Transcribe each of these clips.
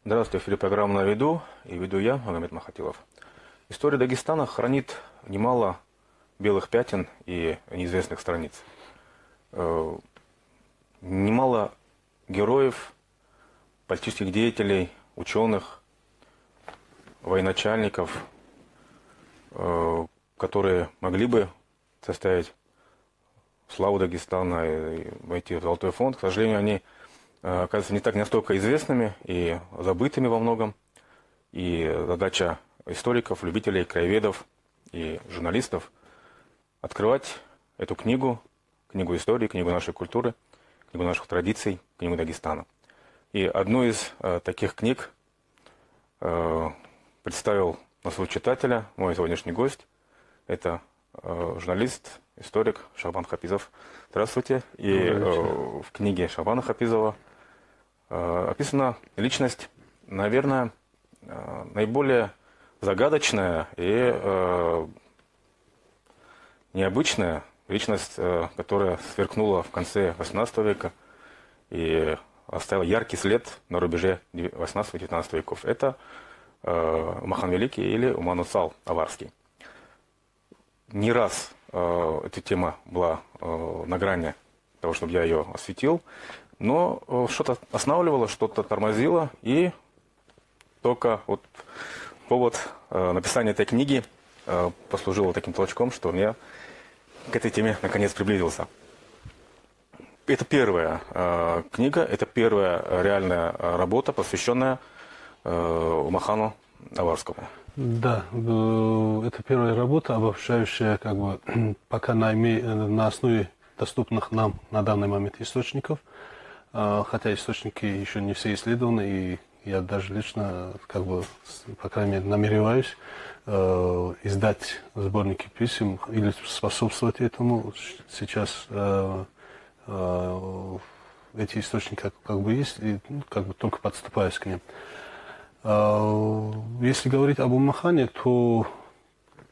Здравствуйте, в эфире программа «На виду», и веду я, Магомед Махатилов. История Дагестана хранит немало белых пятен и неизвестных страниц. Немало героев, политических деятелей, ученых, военачальников, которые могли бы составить славу Дагестана и войти в Золотой фонд. К сожалению, они оказываются не настолько известными и забытыми во многом. И задача историков, любителей, краеведов и журналистов открывать эту книгу, книгу истории, книгу нашей культуры, книгу наших традиций, книгу Дагестана. И одну из таких книг представил на своего читателя мой сегодняшний гость. Это журналист, историк Шахбан Хафизов. Здравствуйте. И в книге Шахбана Хафизова описана личность, наверное, наиболее загадочная и необычная личность, которая сверкнула в конце XVIII века и оставила яркий след на рубеже XVIII-XIX веков. Это Умахан Великий или Уман-Усал Аварский. Не раз эта тема была на грани того, чтобы я ее осветил, но что-то останавливало, что-то тормозило, и только вот повод написания этой книги послужил таким толчком, что я к этой теме наконец приблизился. Это первая книга, это первая реальная работа, посвященная Умахану Аварскому. Да, это первая работа, обобщающая пока на основе доступных нам на данный момент источников, хотя источники еще не все исследованы, и я даже лично, по крайней мере, намереваюсь издать сборники писем или способствовать этому. Сейчас эти источники есть, и только подступаюсь к ним. Если говорить об Умахане, то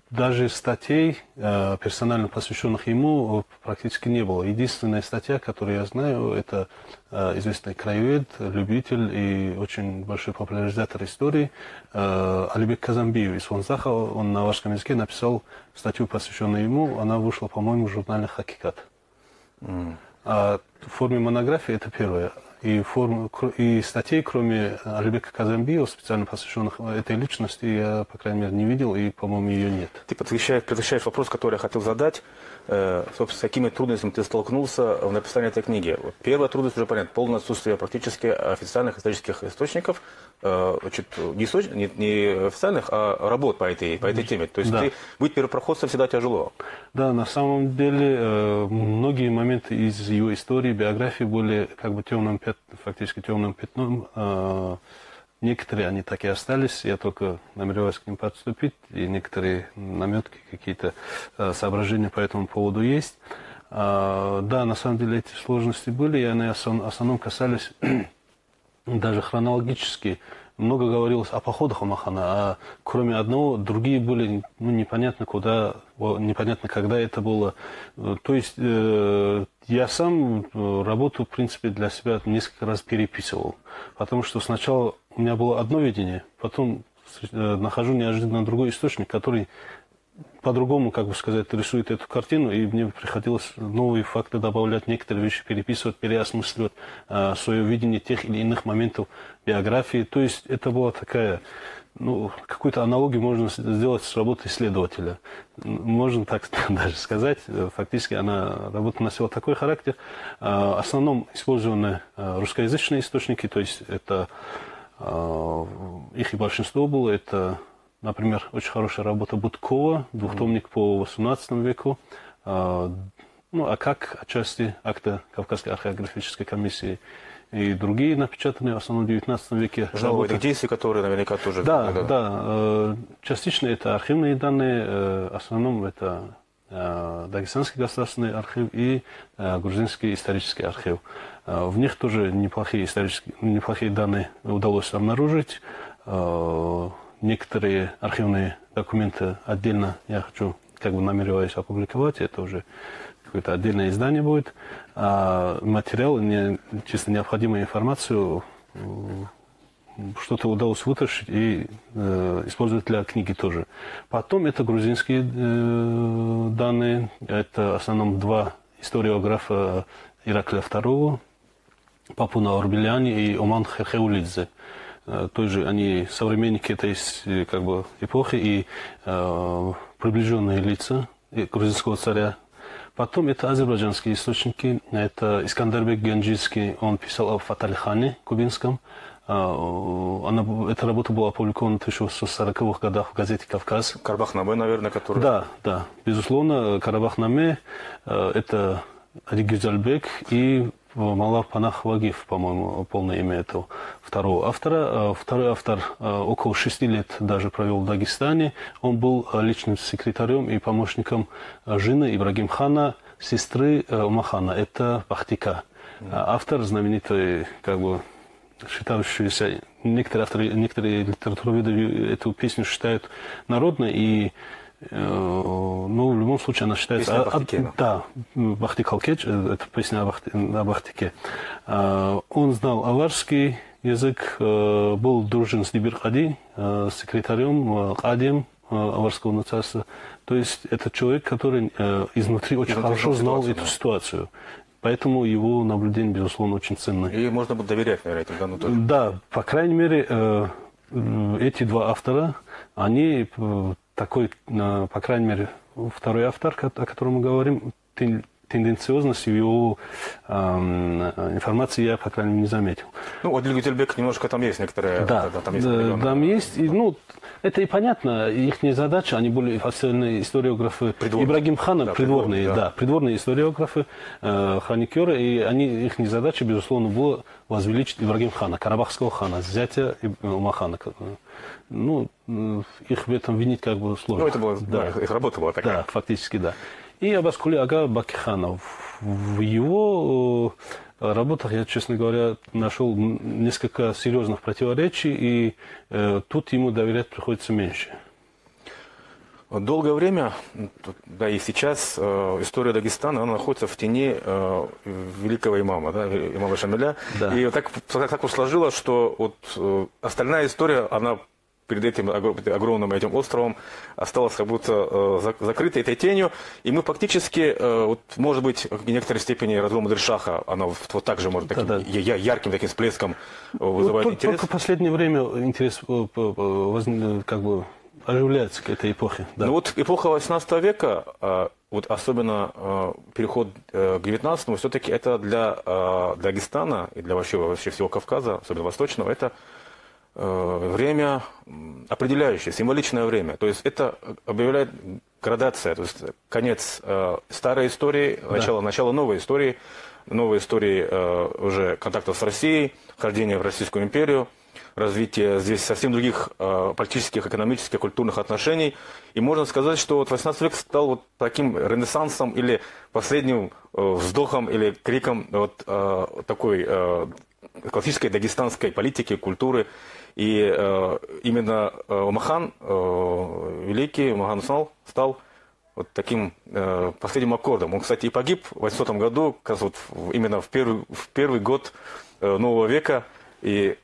даже статей, персонально посвященных ему, практически не было. Единственная статья, которую я знаю, это известный краевед, любитель и очень большой популяризатор истории Алибек Казамбиев из Фонзаха. Он на аварском языке написал статью, посвященную ему. Она вышла, по-моему, в журнале «Хакикат». А в форме монографии это первое. И статей, кроме Алибека Казамбиева, специально посвященных этой личности, я, по крайней мере, не видел, и, по-моему, ее нет. Ты предвосхищаешь вопрос, который я хотел задать. Собственно, с какими трудностями ты столкнулся в написании этой книги? Первая трудность уже понятна. Полное отсутствие практически официальных исторических источников. Не официальных, а работ по этой теме. То есть да. Быть первопроходцем всегда тяжело. Да, на самом деле многие моменты из его истории, биографии были фактически темным пятном. Некоторые они так и остались, я только намереваюсь к ним подступить, и некоторые наметки, какие-то соображения по этому поводу есть. Да, на самом деле эти сложности были, и они в основном касались даже хронологически. Много говорилось о походах Умахана, а кроме одного, другие были непонятно куда, непонятно когда это было. То есть я сам работу, в принципе, для себя несколько раз переписывал. Потому что сначала у меня было одно видение, потом нахожу неожиданно другой источник, который по-другому, рисует эту картину, и мне приходилось новые факты добавлять, некоторые вещи переписывать, переосмысливать свое видение тех или иных моментов биографии. То есть это была такая, какую-то аналогию можно сделать с работой исследователя. Можно так даже сказать. Фактически работа носила такой характер. В основном использованы русскоязычные источники, то есть это их и большинство было, это... Например, очень хорошая работа Будкова, двухтомник по XVIII веку, отчасти акта Кавказской археографической комиссии и другие напечатанные в основном в XIX веке. Жалобы этих действий, которые наверняка тоже... Да. Частично это архивные данные, в основном это Дагестанский государственный архив и Грузинский исторический архив. В них тоже неплохие данные удалось обнаружить. Некоторые архивные документы отдельно я намереваюсь опубликовать, это уже какое-то отдельное издание будет. А материал, чисто необходимую информацию что-то удалось вытащить и использовать для книги тоже. Потом это грузинские данные. Это в основном два историографа Ираклия II, Папуна Орбеляни и Оман Хеулидзе. Тоже они современники этой как бы, эпохи и приближенные лица грузинского царя. Потом это азербайджанские источники. Это Искандербек Генджийский, он писал о Фаталихане кубинском. Эта работа была опубликована в 1840-х годах в газете «Кавказ». Карабах-Наме, наверное, который... Да, безусловно, Карабах-Наме, это Ригюзальбек и Малар Панах Вагиф, по-моему, полное имя этого второго автора. Второй автор около 6 лет даже провел в Дагестане. Он был личным секретарем и помощником жены Ибрагим-хана, сестры Умахана. Это Бахтика. Автор знаменитый, как бы, считающийся, некоторые литературоведы эту песню считают народной, и ну, в любом случае она считается... Песня о Бахтике. Да, Бахтик Халкеч, это песня о Бахтике. Он знал аварский язык, был дружен с Дибир-Хади, секретарем, Кадием аварского царства. То есть это человек, который изнутри очень хорошо знал эту ситуацию. Поэтому его наблюдение, безусловно, очень ценно. И можно было доверять, наверное, этим данным тоже. Да, по крайней мере, эти два автора, они такой, по крайней мере, второй автор, о котором мы говорим, тенденциозность его информации я, по крайней мере, не заметил. Ну, вот Гюзельбек немножко там есть некоторые... Да, там есть. И, ну, это и понятно, их задача, они были официальные историографы. Ибрагим-хана, придворные историографы, хроникеры, и их задача, безусловно, была возвеличить Ибрагим-хана, карабахского хана, зятя Умахана. Ну, их в этом винить как бы сложно. Ну, это была, да, их работа была такая. Да, фактически, да. И Абаскули Ага Бакихана. В его работах я, честно говоря, нашел несколько серьезных противоречий, и тут ему доверять приходится меньше. Долгое время, да и сейчас, история Дагестана, она находится в тени великого имама, да, имама Шамиля. Да. И так уж сложилось, что вот остальная история, она перед этим огромным этим островом осталась как будто закрытой этой тенью. И мы фактически, вот, может быть, в некоторой степени разлом Мудришаха, она вот так же может таким ярким таким всплеском вызывать интерес. Только в последнее время интерес как бы оживляется к этой эпохе. Да. Ну вот эпоха 18 века, вот особенно переход к 19-му, все-таки это для Дагестана и для вообще всего Кавказа, особенно Восточного, это время определяющее, символичное время. То есть это объявляет градация, то есть конец старой истории, начало новой истории уже контактов с Россией, вхождение в Российскую империю, развитие здесь совсем других политических, экономических, культурных отношений. И можно сказать, что вот 18 век стал вот таким ренессансом или последним вздохом или криком вот такой классической дагестанской политики, культуры. И именно Умахан, великий Умахан стал вот таким последним аккордом. Он, кстати, и погиб в 800 году, как раз вот именно в первый год нового века. И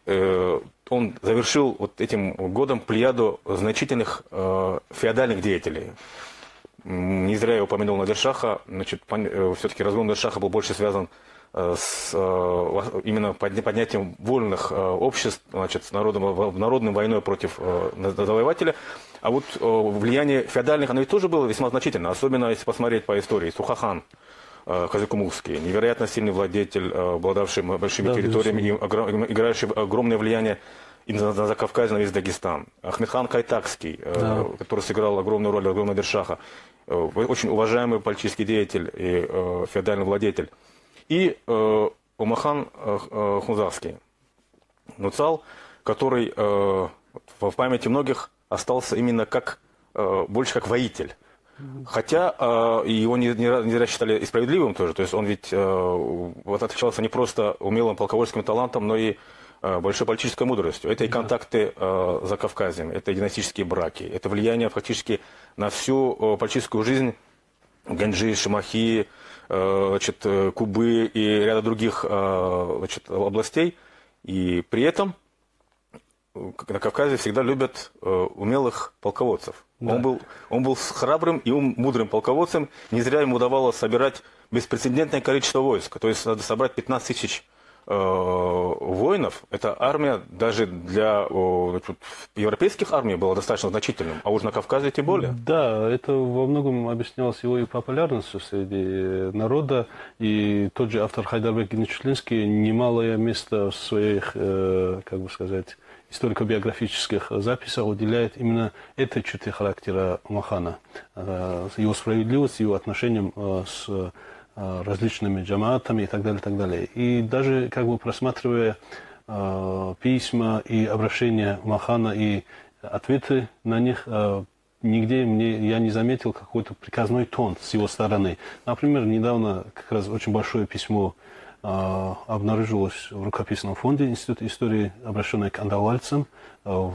он завершил вот этим годом плеяду значительных феодальных деятелей. Не зря я упомянул Надиршаха. Значит, все-таки разгром Надиршаха был больше связан с именно поднятием вольных обществ, значит, с народной войной против завоевателя. А вот влияние феодальных, оно ведь тоже было весьма значительно, особенно если посмотреть по истории. Сухахан Казыкумулский, невероятно сильный владетель, обладавший большими территориями, и играющий огромное влияние и на Закавказье, на весь Дагестан. Ахмедхан Кайтакский, который сыграл огромную роль в Надиршаха, очень уважаемый политический деятель и феодальный владетель. И Умахан Хунзавский, Нуцал, который в памяти многих остался именно больше как воитель. Хотя его не зря считали и справедливым тоже. То есть он ведь вот отличался не просто умелым полководческим талантом, но и большой политической мудростью. Это и контакты за Кавказем, это династические браки, это влияние фактически на всю политическую жизнь Ганджи, Шамахи, значит, Кубы и ряда других, значит, областей. И при этом на Кавказе всегда любят умелых полководцев. Да. Он был храбрым и мудрым полководцем. Не зря ему удавалось собирать беспрецедентное количество войск. То есть надо собрать 15 тысяч воинов. Эта армия даже для европейских армий была достаточно значительным, а уж на Кавказе тем более. Да, это во многом объяснялось его и популярностью среди народа. И тот же автор Хайдарбек Геничушлинский немалое место в своих, как бы сказать, историко-биографических записях уделяет именно этой черте характера Махана. Его справедливости, его отношениям с различными джамаатами и так далее, и так далее. И даже как бы просматривая письма и обращения Махана и ответы на них, нигде я не заметил какой-то приказной тон с его стороны. Например, недавно как раз очень большое письмо обнаружилось в рукописном фонде Института истории, обращенное к андалальцам, в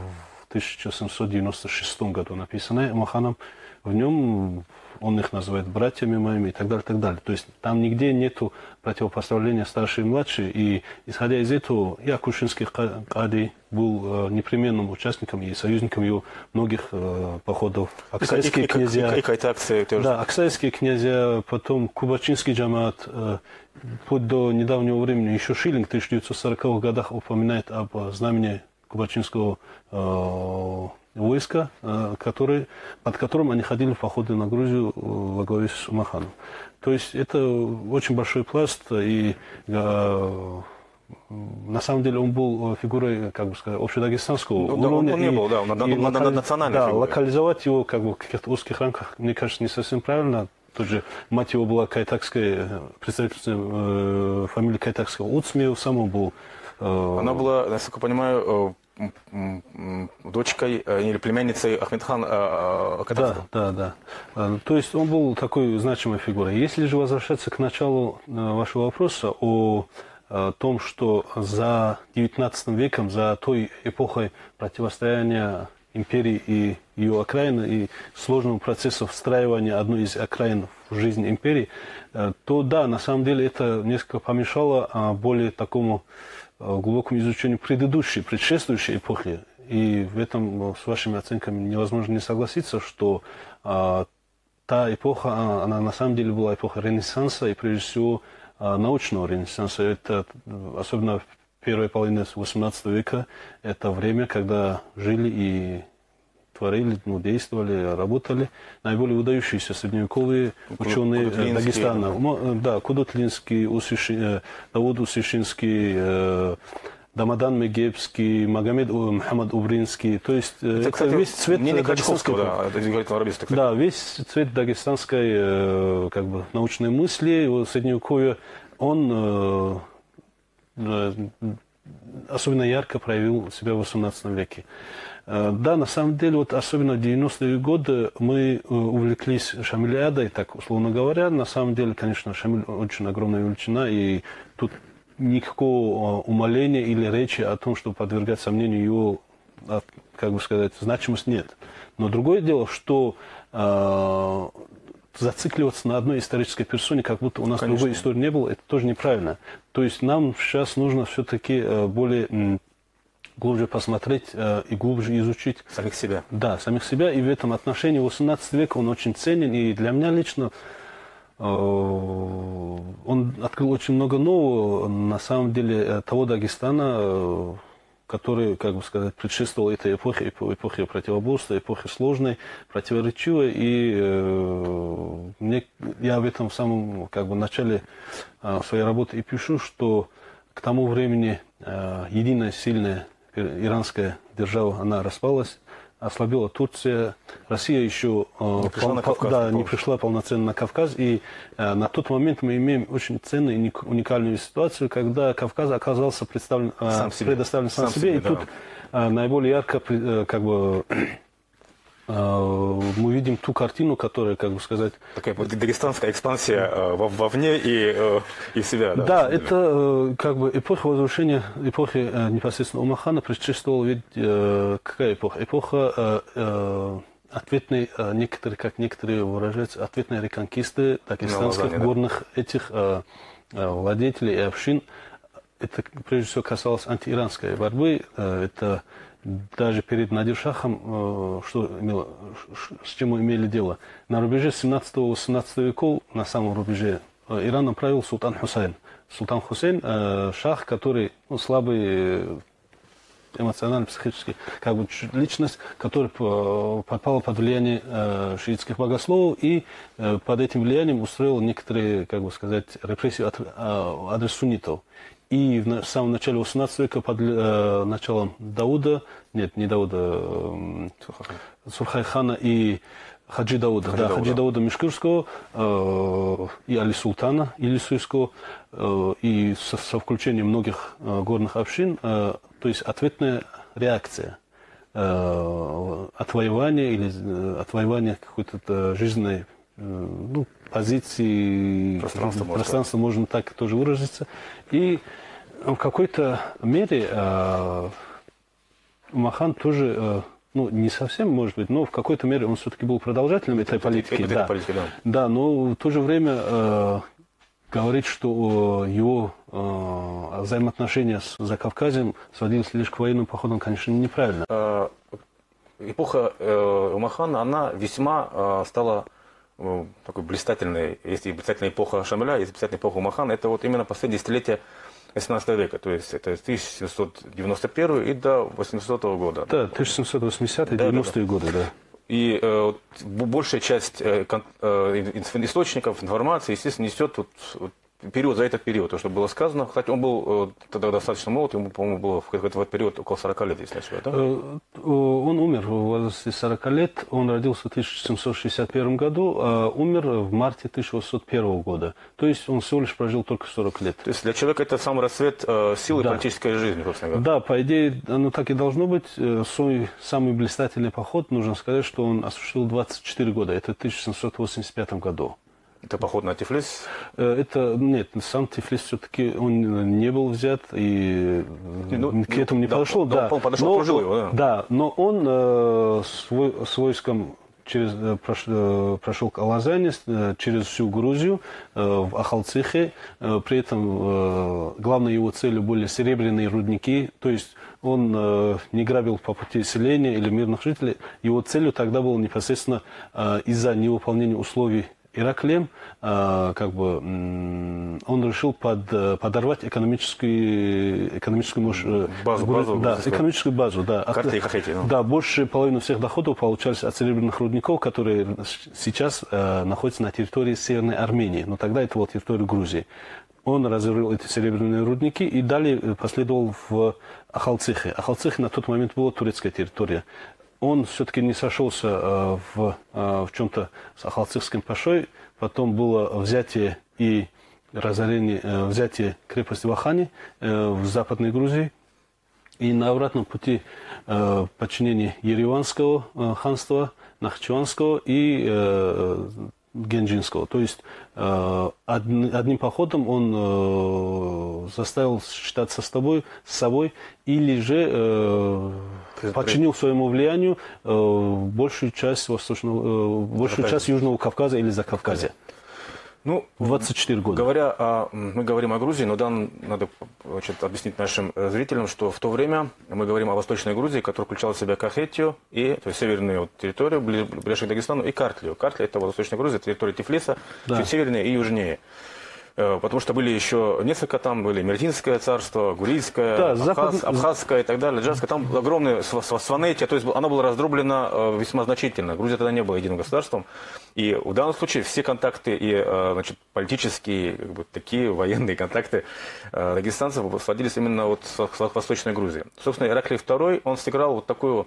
1796 году написанное Маханом. В нем он их называет братьями моими и так далее, и так далее. То есть там нигде нету противопоставления старший и младший. И исходя из этого, и Акушинский Кади был непременным участником и союзником его многих походов. Аксайские князья. И кайтакцы тоже. Да, аксайские князья, потом Кубачинский джамаат. Вплоть до недавнего времени еще Шиллинг в 1940-х годах упоминает об знамени Кубачинского войска, под которым они ходили в походы на Грузию во главе с Маханом. То есть это очень большой пласт, и на самом деле он был фигурой, как бы сказать, общедагестанского уровня. Он не был, да, национальной да, фигурой. Локализовать его как бы в каких-то узких рамках, мне кажется, не совсем правильно. Тут же мать его была кайтакская, представительница фамилии кайтакского Уцмиев, сам он был... Она была, насколько я понимаю, дочкой или племянницей Ахмедхана Кайтакского. Да. То есть он был такой значимой фигурой. Если же возвращаться к началу вашего вопроса о том, что за XIX веком, за той эпохой противостояния империи и ее окраины, и сложного процесса встраивания одной из окраин в жизнь империи, то да, на самом деле это несколько помешало более такому глубокому изучению предшествующей эпохи. И в этом с вашими оценками невозможно не согласиться, что та эпоха, она на самом деле была эпоха Ренессанса, и прежде всего научного Ренессанса. Это особенно первая половина XVIII века, это время, когда жили и творили, действовали, работали наиболее выдающиеся средневековые ученые Дагестана. Да, Кудутлинский, Давуд Усишинский, Дамадан Мегебский, Мухаммад Убринский. То есть это кстати, весь цвет дагестанского, да, весь цвет дагестанской как бы, научной мысли, средневековья, он особенно ярко проявил себя в XVIII веке. Да, на самом деле, вот особенно в 90-е годы мы увлеклись Шамилиадой, так условно говоря. На самом деле, конечно, Шамиль очень огромная величина, и тут никакого умаления или речи о том, чтобы подвергать сомнению его, как бы сказать, значимость нет. Но другое дело, что зацикливаться на одной исторической персоне, как будто у нас другой истории не было, это тоже неправильно. То есть нам сейчас нужно все-таки более глубже посмотреть и глубже изучить самих себя. Да, самих себя. И в этом отношении 18 век он очень ценен. И для меня лично он открыл очень много нового, на самом деле, того Дагестана, который, как бы сказать, предшествовал этой эпохе противоборства, эпохе сложной, противоречивой. И я в этом в самом как бы, начале своей работы и пишу, что к тому времени единая сильная иранская держава, она распалась, ослабела Турция, Россия еще не пришла полноценно на Кавказ, и на тот момент мы имеем очень ценную и уникальную ситуацию, когда Кавказ оказался предоставлен сам себе, и тут наиболее ярко как бы мы видим ту картину, которая, как бы сказать... Такая вот дагестанская экспансия вовне и в себя. Да, да, это как бы эпоха возвышения, эпохи непосредственно Умахана предшествовала ведь какая эпоха? Эпоха ответной, как некоторые выражаются, ответной реконкисты дагестанских горных этих владетелей и общин. Это прежде всего касалось антииранской борьбы. Это даже перед Надир-Шахом, с чем мы имели дело. На рубеже 17-18 веков, на самом рубеже, Ираном правил султан Хусейн. Султан Хусейн, шах, который слабый эмоционально, психически, как бы личность, которая попала под влияние шиитских богословов и под этим влиянием устроил некоторые, как бы сказать, репрессии адрес суннитов. И в самом начале 18 века, под началом Дауда, нет, не Дауда, Сурхай-хана и Хаджи Дауда, Хаджи Дауда Мишкирского и Али Султана Илисуйского, и со включением многих горных общин, то есть ответная реакция, отвоевание или отвоевание какой-то жизненной позиции, пространства, можно так тоже выразиться. И в какой-то мере Махан тоже, не совсем, может быть, но в какой-то мере он все-таки был продолжателем этой политики. Да, но в то же время говорить, что его взаимоотношения с Закавказьем сводились лишь к военным походам, конечно, неправильно. Эпоха Махана, она весьма стала такой блистательной. Есть блистательная эпоха Шамиля, есть блистательная эпоха Махана. Это вот именно последнее десятилетие 18 века, то есть это 1791 и до 800 года. Да, 1780-90-е годы, да. И большая часть источников, информации, естественно, несет период за этот период, то, что было сказано. Кстати, он был тогда достаточно молод, ему, по-моему, было в этот период около 40 лет, если не ошибаюсь, да? Он умер в возрасте 40 лет, он родился в 1761 году, а умер в марте 1801 года. То есть он всего лишь прожил только 40 лет. То есть для человека это самый расцвет силы политической жизни, собственно говоря. Да, по идее, оно так и должно быть. Свой самый блистательный поход, нужно сказать, что он осуществил 24 года, это в 1785 году. Это поход на Тифлис? Нет, сам Тифлис все-таки он не был взят и к этому не подошло. Да, он подошел, окружил его, да. Да, но он с войском прошел к Алазане, через всю Грузию, в Ахалцихе. При этом главной его целью были серебряные рудники, то есть он не грабил по пути селения или мирных жителей. Его целью тогда было непосредственно из-за невыполнения условий Ираклием, он решил подорвать экономическую базу. Да, больше половины всех доходов получались от серебряных рудников, которые сейчас находятся на территории Северной Армении, но тогда это была территория Грузии. Он разорил эти серебряные рудники и далее последовал в Ахалцихе. Ахалцихе на тот момент была турецкая территория. Он все-таки не сошелся в чем-то с Ахалцихским пашой. Потом было взятие и разорение, взятие крепости Вахани в Западной Грузии. И на обратном пути подчинение Ереванского ханства, Нахчеванского и Генджинского. То есть одним походом он заставил считаться с собой или же подчинил своему влиянию большую часть Южного Кавказа или Закавказья. 24 года. Мы говорим о Грузии, но надо объяснить нашим зрителям, что в то время мы говорим о Восточной Грузии, которая включала в себя Кахетию, то есть северную территорию, ближе к Дагестану, и Картлию. Картлия – это Восточная Грузия, территория Тифлиса, чуть севернее и южнее. Потому что были еще несколько там, были Мерзинское царство, Гурийское, Абхазское и так далее, Джарское. Там огромные Сванетия, то есть оно было раздроблено весьма значительно. Грузия тогда не была единым государством. И в данном случае все контакты, и политические, такие военные контакты дагестанцев сводились именно с Восточной Грузии. Собственно, Ираклий II, он сыграл вот такую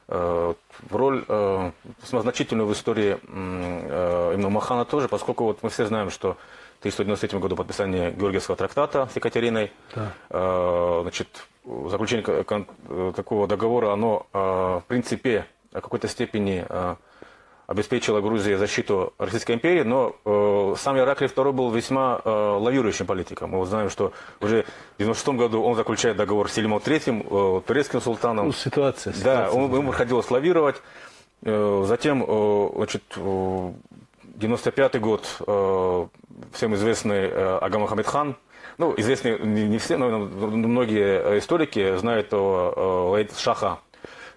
роль весьма значительную в истории именно Махана тоже, поскольку мы все знаем, что в 1193 году подписание Георгиевского трактата с Екатериной. Да. Заключение такого договора, оно в принципе в какой-то степени обеспечило Грузии защиту Российской империи, но сам Ираклий II был весьма лавирующим политиком. Мы знаем, что уже в 1996 году он заключает договор с Селимом III, турецким султаном. Ситуация. Да, ему приходилось лавировать. Затем, 95 год, всем известный Ага Мухаммед хан, Ну, известны не все, но многие историки знают о Шаха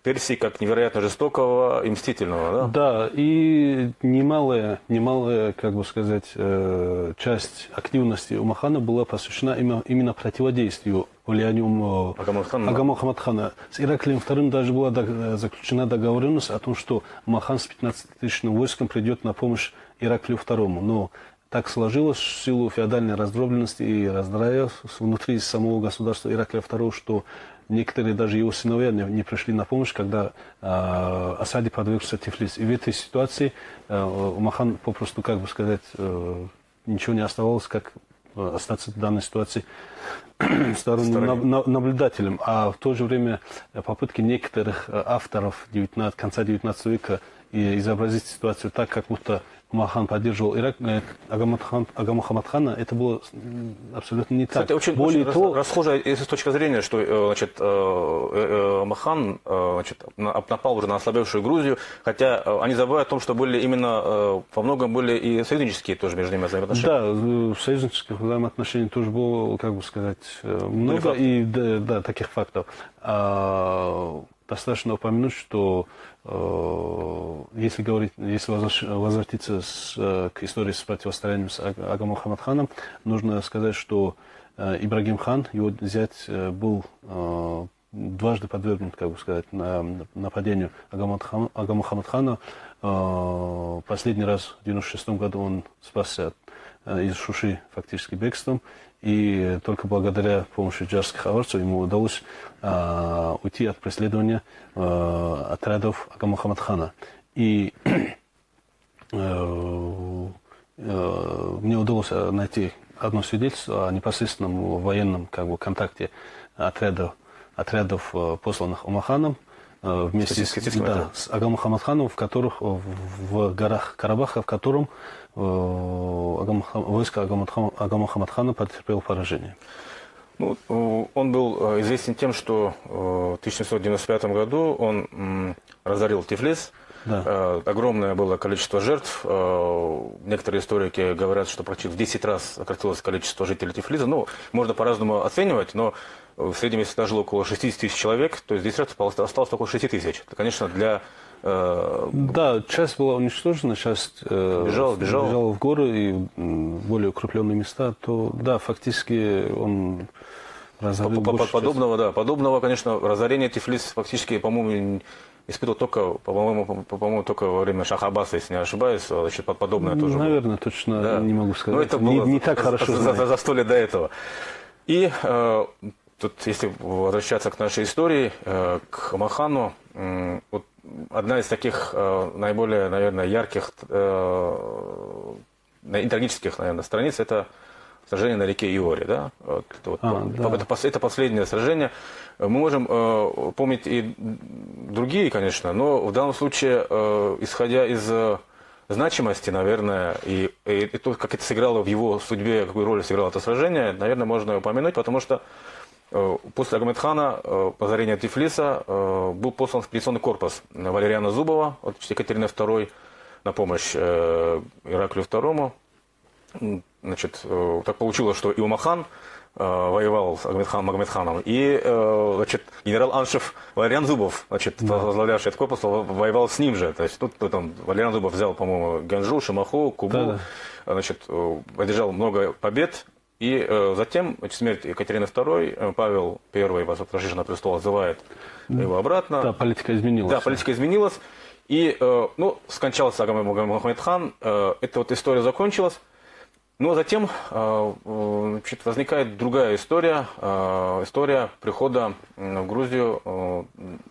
Персии как невероятно жестокого и мстительного, да? Да, и немалая, как бы сказать, часть активности Умахана была посвящена именно противодействию влиянию Ага Мухаммад-хана. С Ираклием II даже была заключена договоренность о том, что Умахан с 15-тысячным войском придет на помощь Ираклию II. Но так сложилось в силу феодальной раздробленности и раздрая внутри самого государства Ираклия II, что некоторые даже его сыновья не пришли на помощь, когда осаде подвергся Тифлис. И в этой ситуации Умахан попросту, как бы сказать, ничего не оставалось, как остаться в данной ситуации сторонним наблюдателем. А в то же время попытки некоторых авторов конца 19 века изобразить ситуацию так, как будто Умахан поддерживал Ирак, Ага Мухаммад-хана, это было абсолютно не так. Кстати, очень расхожая точка зрения, что значит, Умахан напал уже на ослабевшую Грузию, хотя они забывают о том, что были именно во многом были и союзнические тоже между ними взаимоотношения. Да, союзнических взаимоотношений тоже было, как бы сказать, много, и да, таких фактов. Достаточно упомянуть, что если возвратиться к истории с противостоянием с Ага Мухаммад-ханом, нужно сказать, что Ибрагим хан, его зять, был дважды подвергнут, как бы сказать, нападению Ага Мухаммад-хана. Последний раз в 1996 году он спасся из Шуши фактически бегством. И только благодаря помощи джарских аварцев ему удалось уйти от преследования отрядов Ага Мухаммад-хана. И мне удалось найти одно свидетельство о непосредственном военном контакте отрядов, посланных Умаханом, вместе с Ага Мухаммад-ханом, в горах Карабаха, в котором войско Ага Мухаммад-хана потерпело поражение. Ну, он был известен тем, что в 1795 году он разорил Тифлис. Да. Огромное было количество жертв. Некоторые историки говорят, что практически в 10 раз сократилось количество жителей Тифлиса. Ну, можно по-разному оценивать, но в среднем, если жило около 60 тысяч человек, то есть 10 раз осталось около 6 тысяч. Это, конечно, для... Да, часть была уничтожена, часть бежала в горы и более укрепленные места, то да, фактически он разорил Подобного, конечно, разорения Тифлис фактически, по-моему, испытывал только во время Шаха Аббаса, если не ошибаюсь, значит, подобное тоже. Наверное, точно да. не могу сказать. Но это было не так хорошо за 100 лет до этого. И тут, если возвращаться к нашей истории, к Умахану, вот одна из таких наиболее, наверное, ярких трагических, наверное, страниц — это сражение на реке Иори. Да? Это последнее сражение. Мы можем помнить и другие, конечно, но в данном случае, исходя из значимости, наверное, и то, как это сыграло в его судьбе, какую роль сыграло это сражение, наверное, можно упомянуть, потому что после Агамед-хана, разорения Тифлиса, был послан экспедиционный корпус Валериана Зубова от Екатерины II на помощь Ираклию II. Значит, так получилось, что и Умахан воевал с Агамед-ханом, и значит, генерал Аншев Валериан Зубов, значит, возглавлявший этот корпус, воевал с ним же. То есть тут Валериан Зубов взял, по-моему, Ганжу, Шимаху, Кубу, значит, одержал много побед. И затем, смерть Екатерины II, Павел I, возвращавший на престол, отзывает его обратно. Да, политика изменилась. Да, политика изменилась. И, скончался Агамед-хан, эта вот история закончилась. Но затем значит, возникает другая история, история прихода в Грузию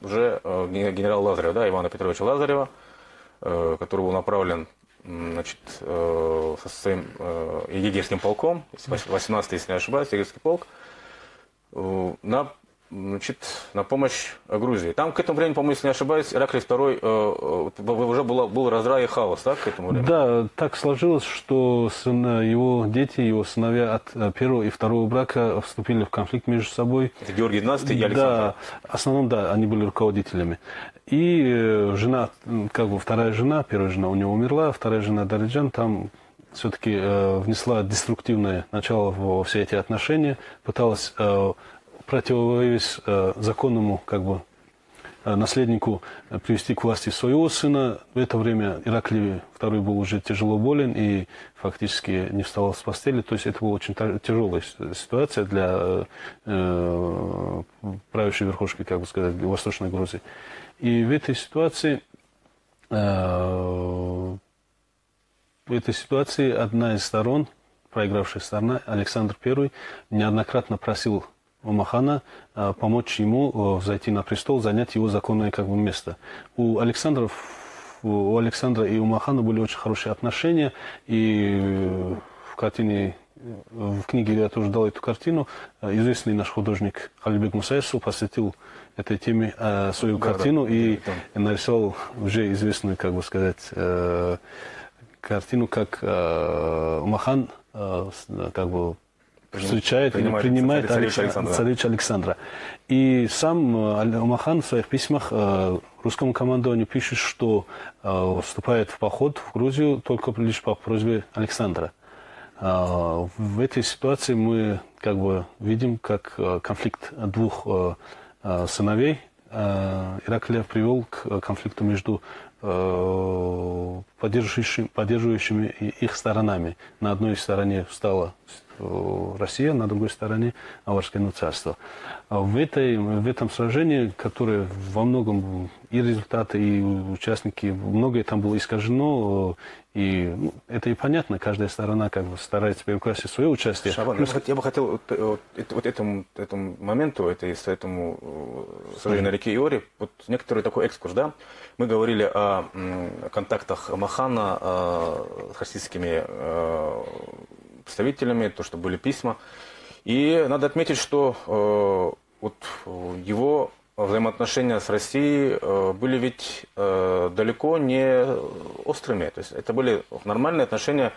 уже генерала Лазарева, да, Ивана Петровича Лазарева, который был направлен, значит, со своим егерским полком, 18-й, если не ошибаюсь, егерский полк, на помощь Грузии. Там к этому времени, по-моему, если не ошибаюсь, Ираклий II уже был раздрай и хаос, так, к этому времени? Да, так сложилось, что его дети, его сыновья от первого и второго брака вступили в конфликт между собой. Это Георгий XII и Александр? Да, в основном, да, они были руководителями. И жена, как бы вторая жена, первая жена у него умерла, вторая жена Дариджан, там все-таки внесла деструктивное начало во все эти отношения, пыталась противовес законному как бы наследнику привести к власти своего сына. В это время Ираклий II был уже тяжело болен и фактически не вставал с постели. То есть это была очень тяжелая ситуация для правящей верхушки, как бы сказать, Восточной Грузии. И в этой ситуации одна из сторон, проигравшая сторона, Александр I, неоднократно просил у Махана помочь ему взойти на престол, занять его законное как бы место. У Александра и у Махана были очень хорошие отношения, и в книге я тоже дал эту картину. Известный наш художник Халибек Мусаевсу посвятил этой теме свою картину и нарисовал уже известную, как бы сказать, картину, как Махан как бы принимает царевича Александра. И сам Махан в своих письмах русскому командованию пишет, что вступает в поход в Грузию только лишь по просьбе Александра. В этой ситуации мы как бы видим, как конфликт двух сыновей Ираклия привел к конфликту между поддерживающими их сторонами. На одной стороне встала Россия, на другой стороне Аварское царство. В этом сражении, которое во многом и результаты, и участники, многое там было искажено, и это и понятно, каждая сторона как бы старается перекрасить свое участие. Шабан, я бы хотел этому моменту, этому сражению на реке Иори, вот некоторый такой экскурс, да? Мы говорили о контактах Махана с российскими представителями, то, что были письма. И надо отметить, что вот его взаимоотношения с Россией были ведь далеко не острыми. То есть это были нормальные отношения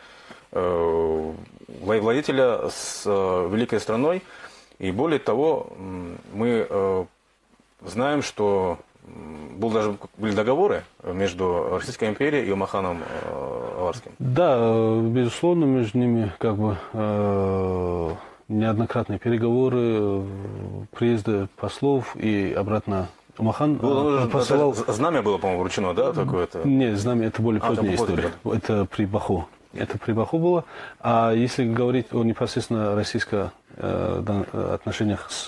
владетеля с великой страной. И более того, мы знаем, что были договоры между Российской империей и Маханом Аварским. Да, безусловно, между ними как бы неоднократные переговоры, приезды послов и обратно. Махан посылал... Знамя было, по-моему, вручено, да, такое-то? Нет, знамя это более поздняя история. Это при Баху. Это при Баху было. А если говорить о непосредственно российских отношениях с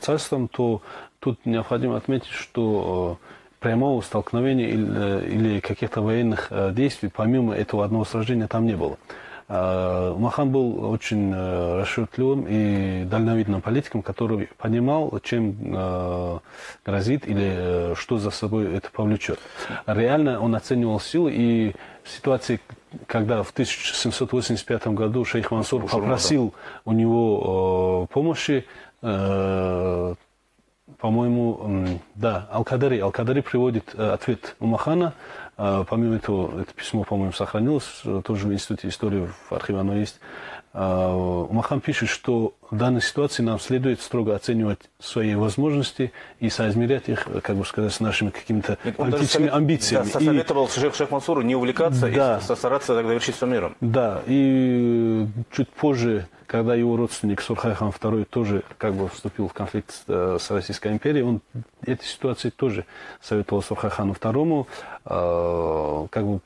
царством, то тут необходимо отметить, что прямого столкновения или каких-то военных действий, помимо этого одного сражения, там не было. Махан был очень расчетливым и дальновидным политиком, который понимал, чем грозит или что за собой это повлечет. Реально он оценивал силы, и в ситуации, когда в 1785 году шейх Мансур попросил у него помощи, по-моему, да, Аль-Кадари приводит ответ у Махана. Помимо этого, это письмо, по-моему, сохранилось тоже в Институте истории, в архиве оно есть. Махан пишет, что в данной ситуации нам следует строго оценивать свои возможности и соизмерять их, как бы сказать, с нашими какими-то политическими амбициями. Да, советовал шейх Мансуру не увлекаться и стараться тогда вершить все миром. Да, и чуть позже, когда его родственник Сурхай-хан II тоже как бы вступил в конфликт с Российской империей, он этой ситуации тоже советовал Сурхай-хану II как бы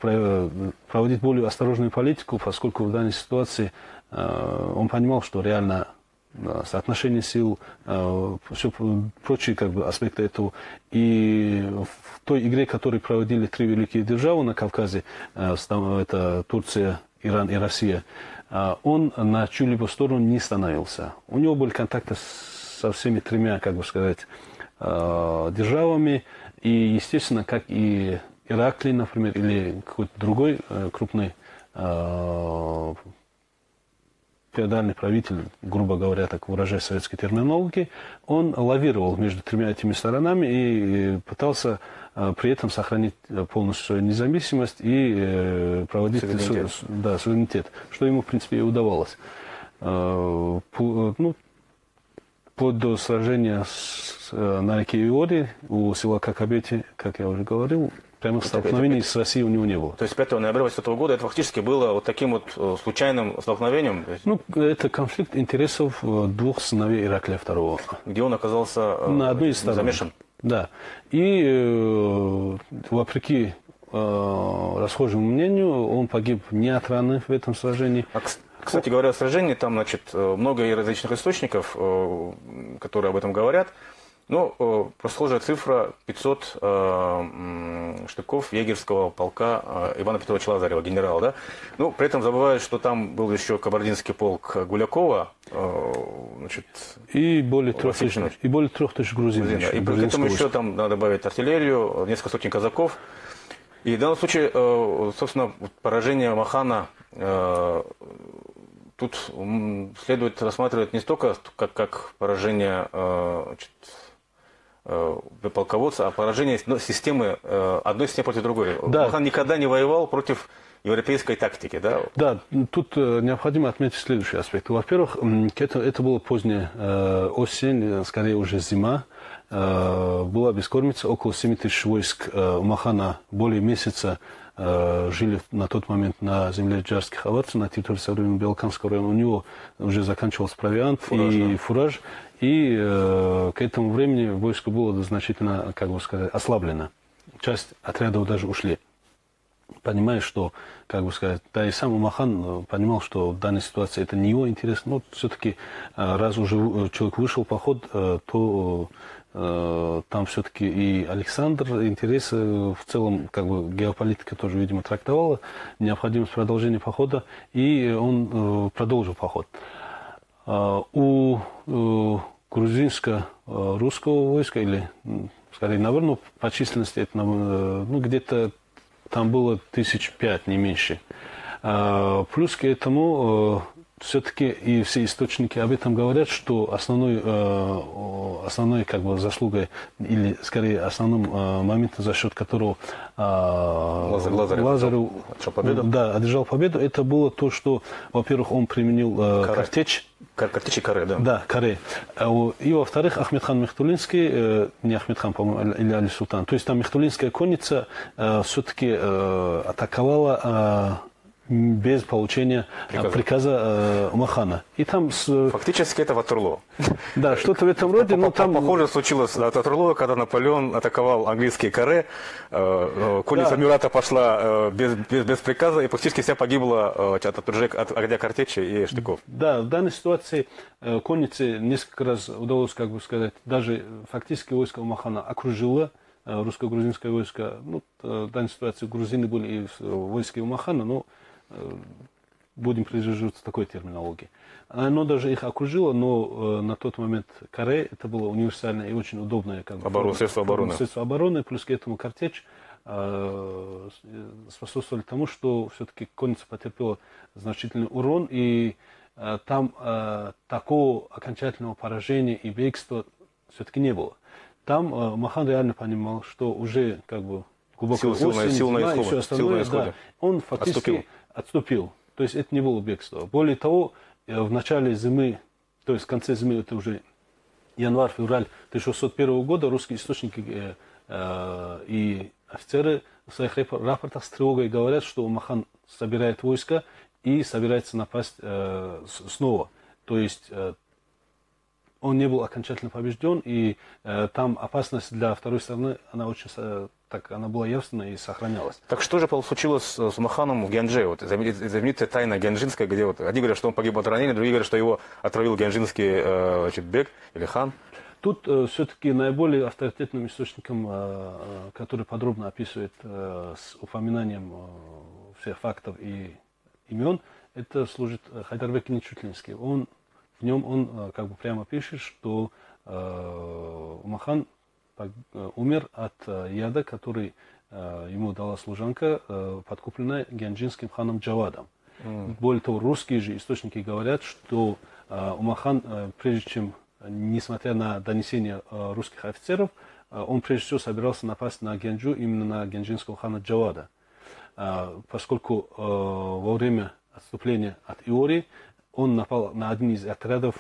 проводить более осторожную политику, поскольку в данной ситуации он понимал, что реально соотношение сил, все прочие как бы аспекты этого. И в той игре, которую проводили три великие державы на Кавказе, это Турция, Иран и Россия, он на чью-либо сторону не становился. У него были контакты со всеми тремя, как бы сказать, державами. И, естественно, как и Ираклий, например, или какой-то другой крупный феодальный правитель, грубо говоря, так выражаясь советской терминологией, он лавировал между тремя этими сторонами и пытался при этом сохранить полностью свою независимость и проводить суверенитет, что ему, в принципе, и удавалось. До сражения на реке Иори у села Какабети, как я уже говорил, прямых столкновений с Россией у него не было. То есть 5 ноября 1900 года это фактически было вот таким вот случайным столкновением? Ну, это конфликт интересов двух сыновей Ираклия II. Где он оказался на одной из сторон. Замешан? Да. И вопреки расхожему мнению, он погиб не от раны в этом сражении. Кстати говоря, о сражении, там, значит, много различных источников, которые об этом говорят. Ну, расхожая цифра 500 штыков егерского полка Ивана Петровича Лазарева, генерала, да? Ну, при этом забывают, что там был еще кабардинский полк Гулякова, значит... И более 3000 грузин. Да. И к этому еще там надо добавить артиллерию, несколько сотен казаков. И в данном случае, собственно, поражение Махана тут следует рассматривать не столько как поражение полководца, а поражение системы, одной системы против другой. Да. Махан никогда не воевал против европейской тактики, да? Да, тут необходимо отметить следующий аспект. Во-первых, это была поздняя осень, скорее уже зима. Была бескормица, около 7000 войск у Махана более месяца жили на тот момент на земле джарских аварцев, на территории современного Белокамского района. У него уже заканчивался провиант и фураж. И к этому времени войско было значительно, как бы сказать, ослаблено. Часть отрядов даже ушли. Понимая, что, как бы сказать, да и сам Махан понимал, что в данной ситуации это не его интерес, но все-таки, раз уже человек вышел в поход, то там все-таки и Александр интересы в целом, как бы геополитика тоже, видимо, трактовала необходимость продолжения похода, и он продолжил поход. У грузинско-русского войска, или, скорее, наверное, по численности, это, ну, где-то там было 5000, не меньше. Плюс к этому, все-таки и все источники об этом говорят, что основной как бы, заслугой, или скорее основным моментом, за счет которого Лазарев одержал победу, это было то, что, во-первых, он применил картечь. Картечь и каре, да. Да, каре. И, во-вторых, Ахмедхан Мехтулинский, не Ахмедхан, по-моему, или Али Султан. То есть там Мехтулинская конница все-таки атаковала без получения приказа Махана. И там фактически это Ватерлоо. Да, что-то в этом роде. Но там... Похоже случилось от Ватерлоо, когда Наполеон атаковал английские каре. Конница Мюрата пошла без приказа, и практически вся погибла от огня картечи и штыков. Да, в данной ситуации коннице несколько раз удалось, как бы сказать, даже фактически войско Махана окружило русско-грузинское войско. Ну, в данной ситуации грузины были и в войске у Махана, но будем придерживаться такой терминологии. Оно даже их окружило, но на тот момент каре это было универсальное и очень удобное средство обороны. Плюс к этому картечь способствовали тому, что все-таки конница потерпела значительный урон, и там такого окончательного поражения и бегства все-таки не было. Там Махан реально понимал, что уже как бы глубокая осень, зима и все остальное, да, он фактически отступил. То есть это не было бегство. Более того, в начале зимы, то есть в конце зимы, это уже январь-февраль 1601 года, русские источники и офицеры в своих рапортах с тревогой говорят, что Махан собирает войска и собирается напасть снова. То есть он не был окончательно побежден, и там опасность для второй стороны, она очень она была явственна и сохранялась. Так что же случилось с Маханом в Гянже? Вот, знаменитая тайна гянжинская, где вот одни говорят, что он погиб от ранения, другие говорят, что его отравил гянжинский бек или хан. Тут все-таки наиболее авторитетным источником, который подробно описывает с упоминанием всех фактов и имен, это служит Хайдарбек Нечутлинский. В нем он как бы прямо пишет, что Махан умер от яда, который ему дала служанка, подкупленная гянджинским ханом Джавадом. Более того, русские же источники говорят, что Махан, прежде чем, несмотря на донесения русских офицеров, он прежде всего собирался напасть на Гянджу, именно на гянджинского хана Джавада. Поскольку во время отступления от Иори он напал на один из отрядов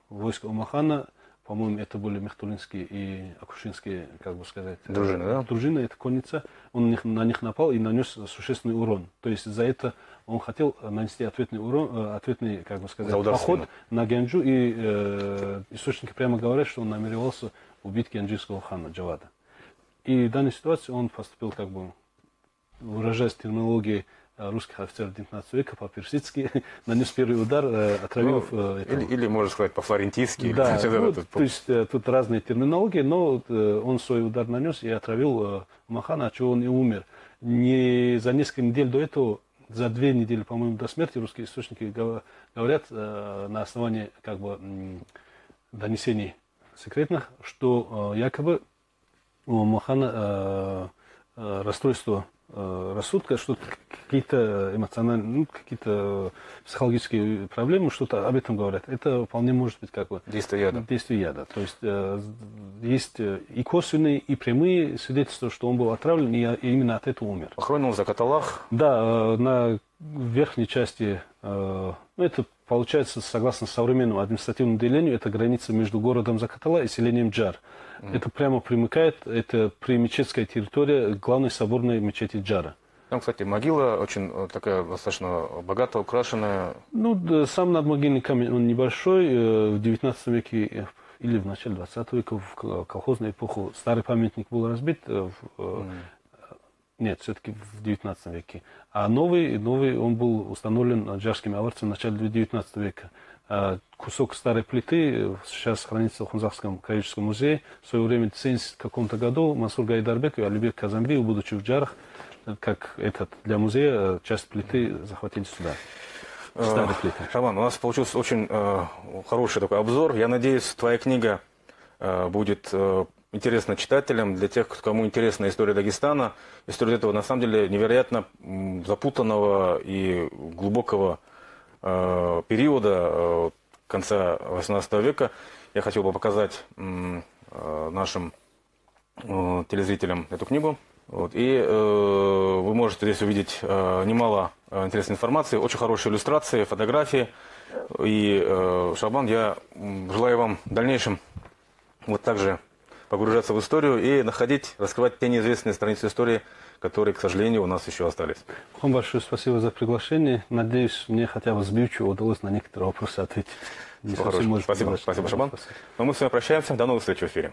войска Умахана, по-моему, это были мехтулинские и акушинские, как бы сказать, Дружины, да? Дружина, это конница. Он на них напал и нанес существенный урон. То есть за это он хотел нанести ответный урон, ответный, как бы сказать, поход на Генджу. И источники прямо говорят, что он намеревался убить генджийского хана Джавада. И в данной ситуации он поступил, как бы, выражаясь терминологией русских офицеров 19 века, по-персидски, нанес первый удар, отравив... Или, можно сказать, по-флорентийски. Да, то есть тут разные терминологии, но он свой удар нанес и отравил Махана, от чего он и умер. Не за несколько недель до этого, за 2 недели, по-моему, до смерти, русские источники говорят на основании, как бы, донесений секретных, что якобы у Махана расстройство рассудка, что какие-то эмоциональные, какие-то психологические проблемы, что-то об этом говорят. Это вполне может быть как бы действие яда. Действие яда. То есть есть и косвенные, и прямые свидетельства, что он был отравлен и именно от этого умер. Похоронен за Каталах. Да, на верхней части, это получается, согласно современному административному делению, это граница между городом Закатала и селением Джар. Это прямо примыкает, это примечетская территория главной соборной мечети Джара. Там, кстати, могила очень такая достаточно богато украшенная. Ну, сам надмогильный камень, он небольшой. В 19 веке или в начале 20 века, в колхозную эпоху, старый памятник был разбит. Нет, все-таки в 19 веке. А новый он был установлен джарскими аварцами в начале 19 века. Кусок старой плиты сейчас хранится в Хунзахском краеведческом музее. В свое время, в 1970 каком-то году, Мансур Гайдарбек и Алибек Казанбиев, будучи в Джарах, как для музея, часть плиты захватили сюда. Старой плиты. Шабан, у нас получился очень хороший такой обзор. Я надеюсь, твоя книга будет интересна читателям, для тех, кому интересна история Дагестана. История этого, на самом деле, невероятно запутанного и глубокого периода конца XVIII века. Я хотел бы показать нашим телезрителям эту книгу. И вы можете здесь увидеть немало интересной информации, очень хорошие иллюстрации, фотографии. И, Шабан, я желаю вам в дальнейшем вот так же погружаться в историю и находить, раскрывать те неизвестные страницы истории, которые, к сожалению, у нас еще остались. Вам большое спасибо за приглашение. Надеюсь, мне хотя бы сбивчиво удалось на некоторые вопросы ответить. Спасибо, Шабан. Но мы с вами прощаемся. До новых встреч в эфире.